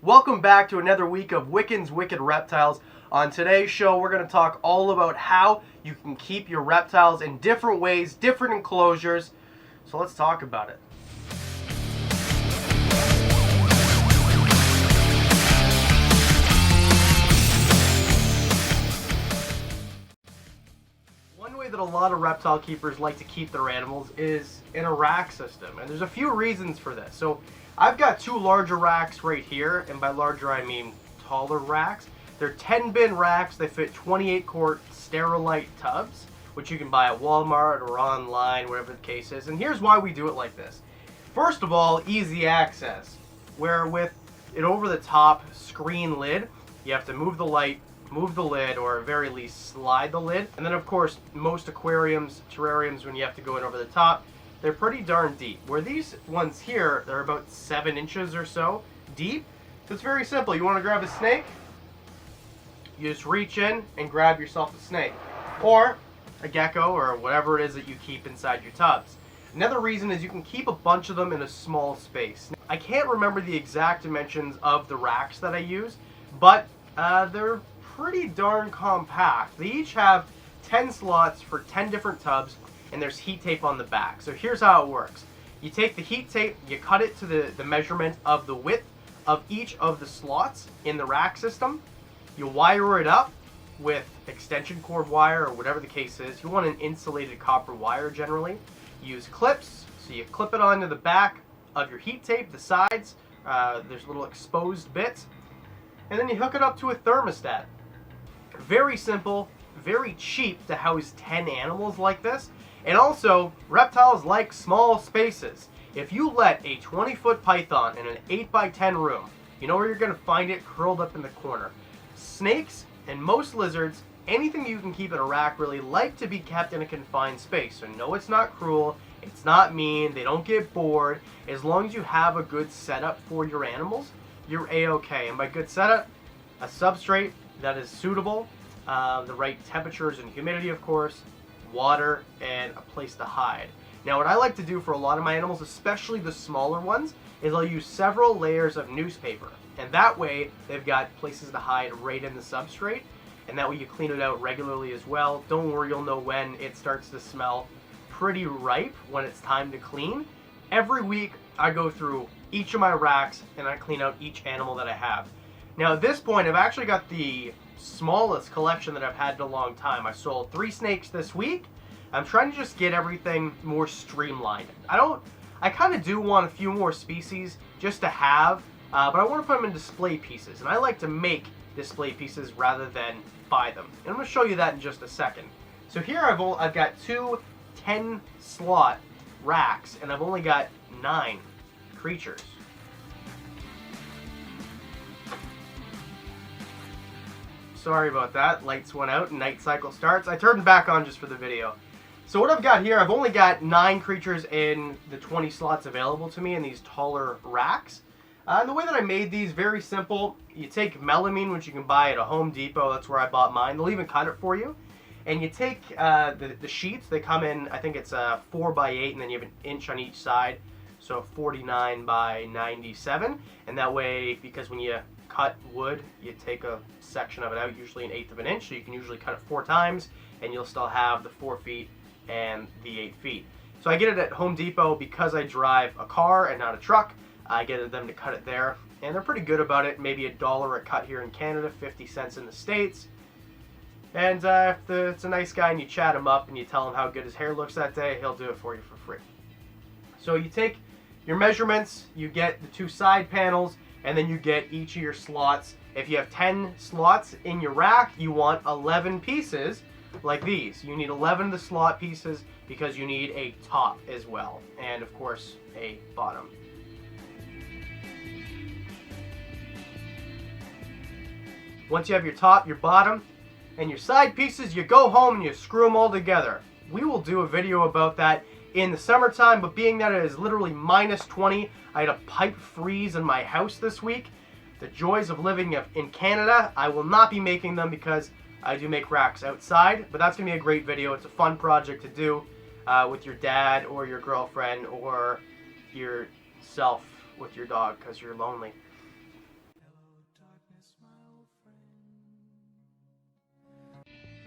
Welcome back to another week of Wiccan's Wicked Reptiles. On today's show, we're going to talk all about how you can keep your reptiles in different ways, different enclosures. So let's talk about it. One way that a lot of reptile keepers like to keep their animals is in a rack system, and there's a few reasons for this. So I've got two larger racks right here, and by larger I mean taller racks. They're 10-bin racks. They fit 28-quart Sterilite tubs, which you can buy at Walmart or online, whatever the case is. And here's why we do it like this. First of all, easy access, where with an over-the-top screen lid, you have to move the light, move the lid, or at very least slide the lid. And then of course, most aquariums, terrariums, when you have to go in over the top, they're pretty darn deep. Where these ones here, they're about 7 inches or so deep. So it's very simple. You want to grab a snake, you just reach in and grab yourself a snake. Or a gecko, or whatever it is that you keep inside your tubs. Another reason is you can keep a bunch of them in a small space. I can't remember the exact dimensions of the racks that I use, but they're pretty darn compact. They each have 10 slots for 10 different tubs, and there's heat tape on the back. So here's how it works. You take the heat tape, you cut it to the measurement of the width of each of the slots in the rack system. You wire it up with extension cord wire or whatever the case is. You want an insulated copper wire generally. Use clips, so you clip it onto the back of your heat tape, the sides. There's little exposed bits. And then you hook it up to a thermostat. Very simple, very cheap to house 10 animals like this. And also, reptiles like small spaces. If you let a 20-foot python in an 8x10 room, you know where you're going to find it? Curled up in the corner. Snakes and most lizards, anything you can keep in a rack, really like to be kept in a confined space. So no, it's not cruel, it's not mean, they don't get bored. As long as you have a good setup for your animals, you're a-okay. And by good setup, a substrate that is suitable, the right temperatures and humidity, of course, water, and a place to hide. Now what I like to do for a lot of my animals, especially the smaller ones, is I'll use several layers of newspaper. And that way they've got places to hide right in the substrate, and that way you clean it out regularly as well. Don't worry, you'll know when it starts to smell pretty ripe, when it's time to clean. Every week I go through each of my racks and I clean out each animal that I have. Now at this point I've actually got the smallest collection that I've had in a long time. I sold 3 snakes this week. I'm trying to just get everything more streamlined. I kind of do want a few more species just to have, but I want to put them in display pieces, and I like to make display pieces rather than buy them. And I'm going to show you that in just a second. So here I've got 2 10-slot racks, and I've only got 9 creatures. Sorry about that, lights went out and night cycle starts. I turned it back on just for the video. So what I've got here, I've only got 9 creatures in the 20 slots available to me in these taller racks. And the way that I made these, very simple. You take melamine, which you can buy at a Home Depot. That's where I bought mine. They'll even cut it for you. And you take the sheets. They come in, I think it's 4x8, and then you have an inch on each side. So 49 by 97. And that way, because when you cut wood, you take a section of it out, usually 1/8 of an inch. So you can usually cut it 4 times, and you'll still have the 4 feet and the 8 feet. So I get it at Home Depot because I drive a car and not a truck. I get them to cut it there, and they're pretty good about it. Maybe $1 a cut here in Canada, 50 cents in the States. And if it's a nice guy and you chat him up and you tell him how good his hair looks that day, he'll do it for you for free. So you take your measurements, you get the 2 side panels, and then you get each of your slots. If you have 10 slots in your rack, you want 11 pieces like these. You need 11 of the slot pieces because you need a top as well, and of course a bottom. Once you have your top, your bottom, and your side pieces, you go home and you screw them all together. We will do a video about that in the summertime, but being that it is literally -20, I had a pipe freeze in my house this week. The joys of living in Canada, I will not be making them because I do make racks outside, but that's going to be a great video. It's a fun project to do with your dad or your girlfriend or yourself with your dog because you're lonely.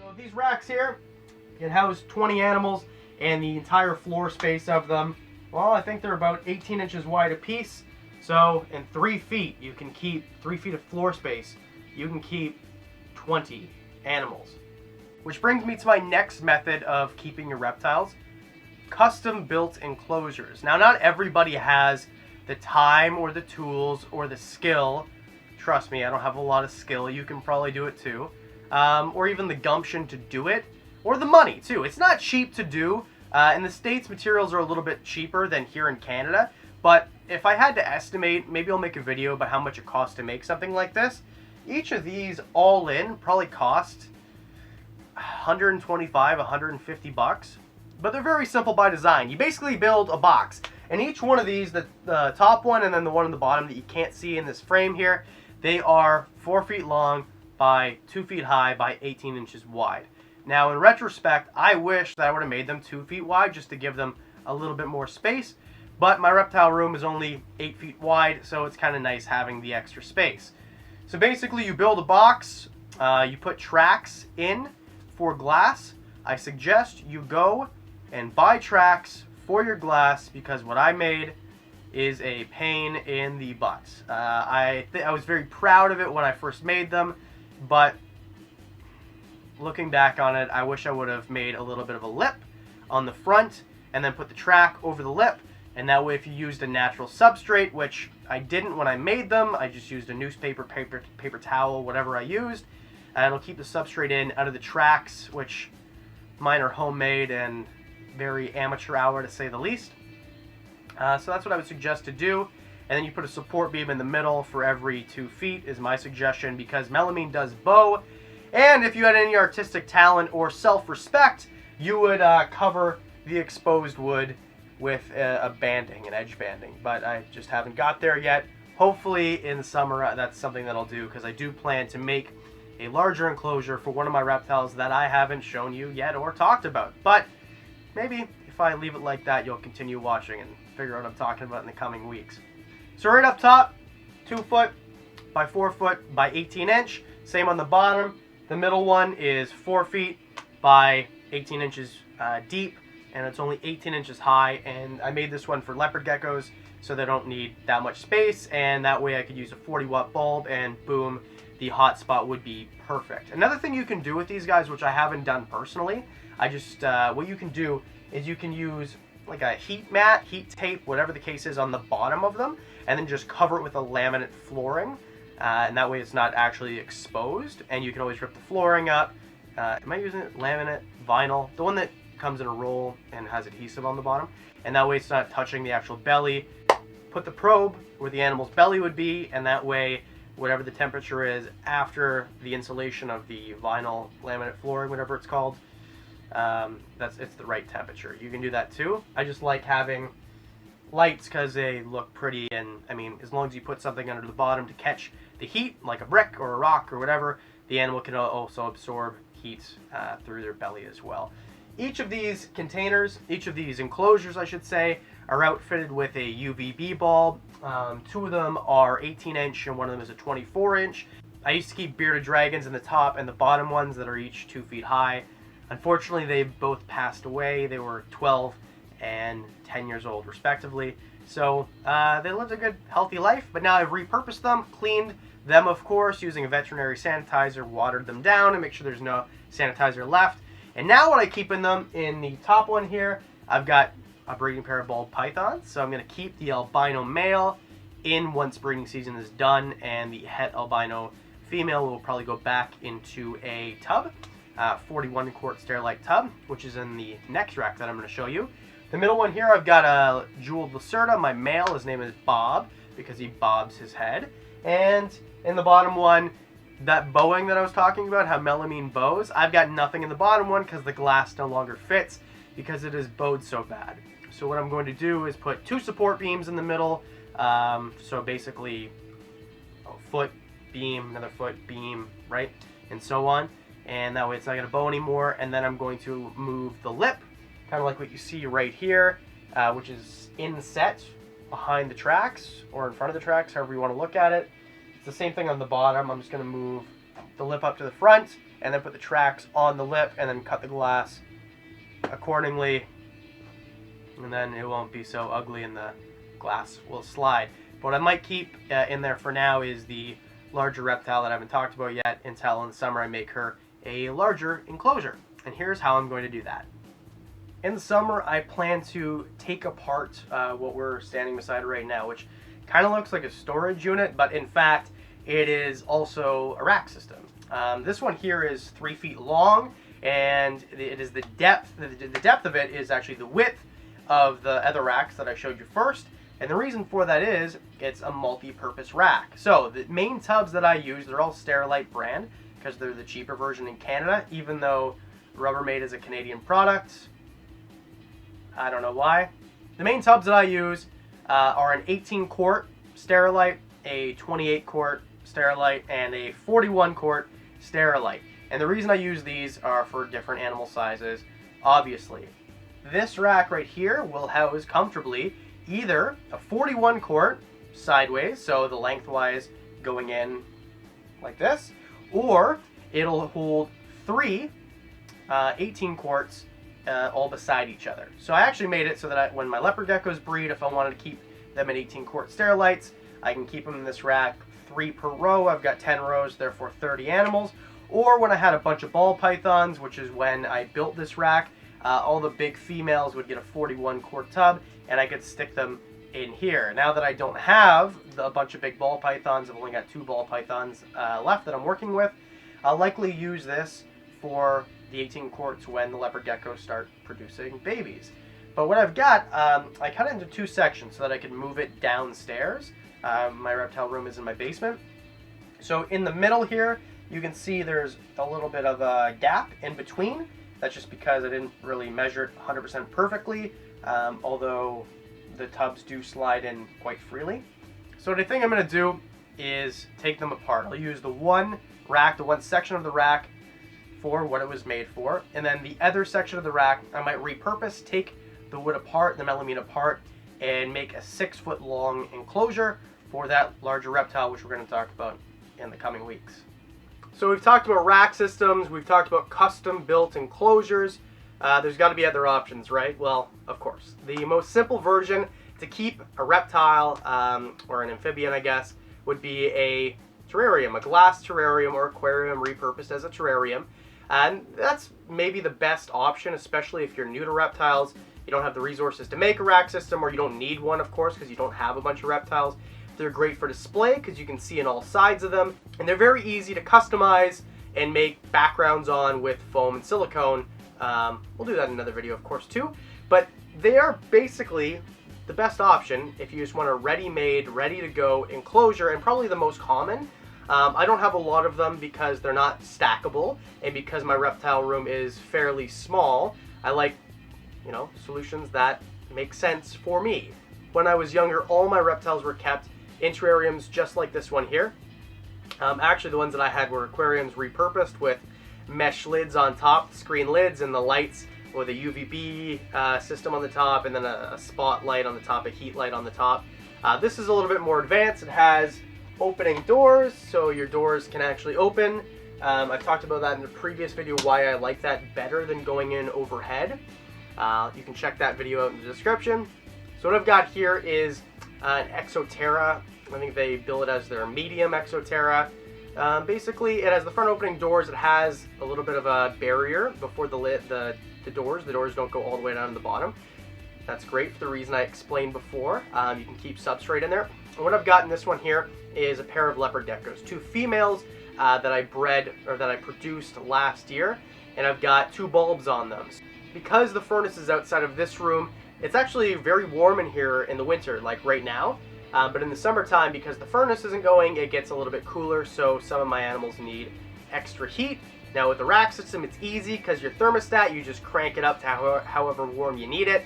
So these racks here can house 20 animals, and the entire floor space of them, well, I think they're about 18 inches wide a piece. So in 3 feet, you can keep 3 feet of floor space. You can keep 20 animals. Which brings me to my next method of keeping your reptiles: custom built enclosures. Now, not everybody has the time or the tools or the skill. Trust me, I don't have a lot of skill. You can probably do it too. Or even the gumption to do it, or the money too. It's not cheap to do. In the States, materials are a little bit cheaper than here in Canada, but if I had to estimate, maybe I'll make a video about how much it costs to make something like this. Each of these all in probably cost 125, 150 bucks, but they're very simple by design. You basically build a box, and each one of these, the top one and then the one on the bottom that you can't see in this frame here, they are 4 feet long by 2 feet high by 18 inches wide. Now, in retrospect, I wish that I would have made them 2 feet wide just to give them a little bit more space, but my reptile room is only 8 feet wide, so it's kind of nice having the extra space. So basically, you build a box, you put tracks in for glass. I suggest you go and buy tracks for your glass, because what I made is a pain in the butt. I was very proud of it when I first made them, but looking back on it, I wish I would have made a little bit of a lip on the front and then put the track over the lip, and that way if you used a natural substrate, which I didn't when I made them, I just used a newspaper, paper towel, whatever I used, and it'll keep the substrate in out of the tracks, which mine are homemade and very amateur hour to say the least. So that's what I would suggest to do. And then you put a support beam in the middle for every 2 feet is my suggestion, because melamine does bow. And if you had any artistic talent or self-respect, you would cover the exposed wood with a banding, an edge banding. But I just haven't got there yet. Hopefully in the summer that's something that I'll do, because I do plan to make a larger enclosure for one of my reptiles that I haven't shown you yet or talked about. But maybe if I leave it like that, you'll continue watching and figure out what I'm talking about in the coming weeks. So right up top, 2 foot by 4 foot by 18 inch. Same on the bottom. The middle one is 4 feet by 18 inches deep, and it's only 18 inches high. And I made this one for leopard geckos, so they don't need that much space, and that way I could use a 40-watt bulb, and boom, the hot spot would be perfect. Another thing you can do with these guys, which I haven't done personally, what you can do is you can use like a heat mat, heat tape, whatever the case is, on the bottom of them, and then just cover it with a laminate flooring. And that way it's not actually exposed, and you can always rip the flooring up. Am I using it? Laminate, vinyl, the one that comes in a roll and has adhesive on the bottom, and that way it's not touching the actual belly. Put the probe where the animal's belly would be, and that way whatever the temperature is after the insulation of the vinyl laminate flooring, whatever it's called, it's the right temperature. You can do that too. I just like having lights because they look pretty, and I mean, as long as you put something under the bottom to catch the heat, like a brick or a rock or whatever, the animal can also absorb heat through their belly as well. Each of these containers, each of these enclosures I should say, are outfitted with a UVB bulb. 2 of them are 18 inch and one of them is a 24 inch. I used to keep bearded dragons in the top and the bottom ones that are each 2 feet high. Unfortunately, they've both passed away. They were 12 and 10 years old respectively. So they lived a good, healthy life, but now I've repurposed them, cleaned them, of course, using a veterinary sanitizer, watered them down and make sure there's no sanitizer left. And now what I keep in them, in the top one here, I've got a breeding pair of bald pythons. So I'm going to keep the albino male in once breeding season is done, and the het albino female will probably go back into a tub, 41 quart Sterilite tub, which is in the next rack that I'm going to show you. The middle one here, I've got a jeweled Lacerda. My male, his name is Bob, because he bobs his head. And in the bottom one, that bowing that I was talking about, how melamine bows, I've got nothing in the bottom one because the glass no longer fits because it is bowed so bad. So what I'm going to do is put 2 support beams in the middle. So basically a foot beam, another foot beam, right? And so on. And that way it's not going to bow anymore. And then I'm going to move the lip, kind of like what you see right here, which is inset behind the tracks or in front of the tracks, however you want to look at it. It's the same thing on the bottom. I'm just going to move the lip up to the front, and then put the tracks on the lip, and then cut the glass accordingly, and then it won't be so ugly and the glass will slide. But what I might keep in there for now is the larger reptile that I haven't talked about yet, until in the summer I make her a larger enclosure. And here's how I'm going to do that. In the summer, I plan to take apart what we're standing beside right now, which kind of looks like a storage unit, but in fact, it is also a rack system. This one here is 3 feet long, and it is the depth. The depth of it is actually the width of the other racks that I showed you first. And the reason for that is it's a multi-purpose rack. So the main tubs that I use, they're all Sterilite brand because they're the cheaper version in Canada, even though Rubbermaid is a Canadian product. I don't know why. The main tubs that I use are an 18-quart Sterilite, a 28-quart Sterilite, and a 41-quart Sterilite. And the reason I use these are for different animal sizes, obviously. This rack right here will house comfortably either a 41 quart sideways, so the lengthwise going in like this, or it'll hold 3 18 quarts all beside each other. So I actually made it so that when my leopard geckos breed, if I wanted to keep them in 18 quart Sterilites, I can keep them in this rack 3 per row. I've got 10 rows, therefore 30 animals. Or when I had a bunch of ball pythons, which is when I built this rack, all the big females would get a 41 quart tub, and I could stick them in here. Now that I don't have a bunch of big ball pythons, I've only got 2 ball pythons left that I'm working with, I'll likely use this for the 18 quarts when the leopard geckos start producing babies. But what I've got, I cut it into 2 sections so that I can move it downstairs. My reptile room is in my basement. So in the middle here, you can see there's a little bit of a gap in between. That's just because I didn't really measure it 100% perfectly, although the tubs do slide in quite freely. So what I think I'm going to do is take them apart. I'll use the one rack, the one section of the rack for what it was made for, and then the other section of the rack I might repurpose, take the wood apart, the melamine apart, and make a 6-foot long enclosure for that larger reptile, which we're going to talk about in the coming weeks. So we've talked about rack systems, we've talked about custom built enclosures. There's got to be other options, right? Well, of course. The most simple version to keep a reptile, or an amphibian, I guess, would be a terrarium, a glass terrarium or aquarium repurposed as a terrarium. And that's maybe the best option, especially if you're new to reptiles, you don't have the resources to make a rack system, or you don't need one, of course, because you don't have a bunch of reptiles. They're great for display because you can see in all sides of them, and they're very easy to customize and make backgrounds on with foam and silicone. We'll do that in another video, of course, too. But they are basically the best option if you just want a ready-made, ready-to-go enclosure, and probably the most common. I don't have a lot of them because they're not stackable, and because my reptile room is fairly small. I like, solutions that make sense for me. When I was younger, all my reptiles were kept in terrariums just like this one here. Actually, the ones that I had were aquariums repurposed with mesh lids on top, screen lids, and the lights with a UVB system on the top, and then a spotlight on the top, a heat light on the top. This is a little bit more advanced. It has opening doors, so your doors can actually open. I've talked about that in the previous video, why I like that better than going in overhead. You can check that video out in the description. So what I've got here is an Exoterra. I think they bill it as their medium Exoterra. Basically, it has the front opening doors. It has a little bit of a barrier before the doors. The doors don't go all the way down to the bottom. That's great for the reason I explained before. You can keep substrate in there. And what I've got in this one here is a pair of leopard geckos, 2 females that I bred, or that I produced last year, and I've got 2 bulbs on them. Because the furnace is outside of this room, it's actually very warm in here in the winter, like right now. But in the summertime, because the furnace isn't going, it gets a little bit cooler, so some of my animals need extra heat. Now with the rack system, it's easy because your thermostat, you just crank it up to however warm you need it.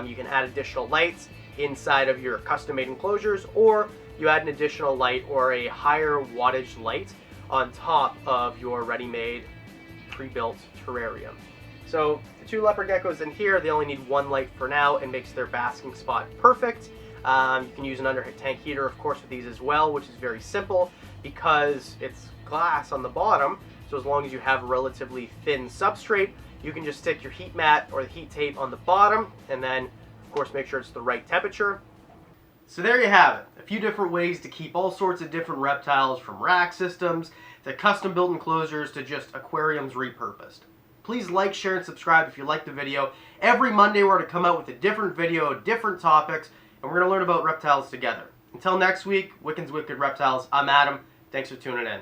You can add additional lights inside of your custom-made enclosures, or you add an additional light or a higher wattage light on top of your ready-made, pre-built terrarium. So the 2 leopard geckos in here, they only need 1 light for now, and makes their basking spot perfect. You can use an under tank heater, of course, with these as well, which is very simple. because it's glass on the bottom, so as long as you have a relatively thin substrate, you can just stick your heat mat or the heat tape on the bottom, and then of course make sure it's the right temperature. So there you have it, a few different ways to keep all sorts of different reptiles, from rack systems to custom built enclosures to just aquariums repurposed. Please like, share, and subscribe if you liked the video. Every Monday we're going to come out with a different video, different topics, and we're going to learn about reptiles together. Until next week, Wiccan's Wicked Reptiles, I'm Adam. Thanks for tuning in.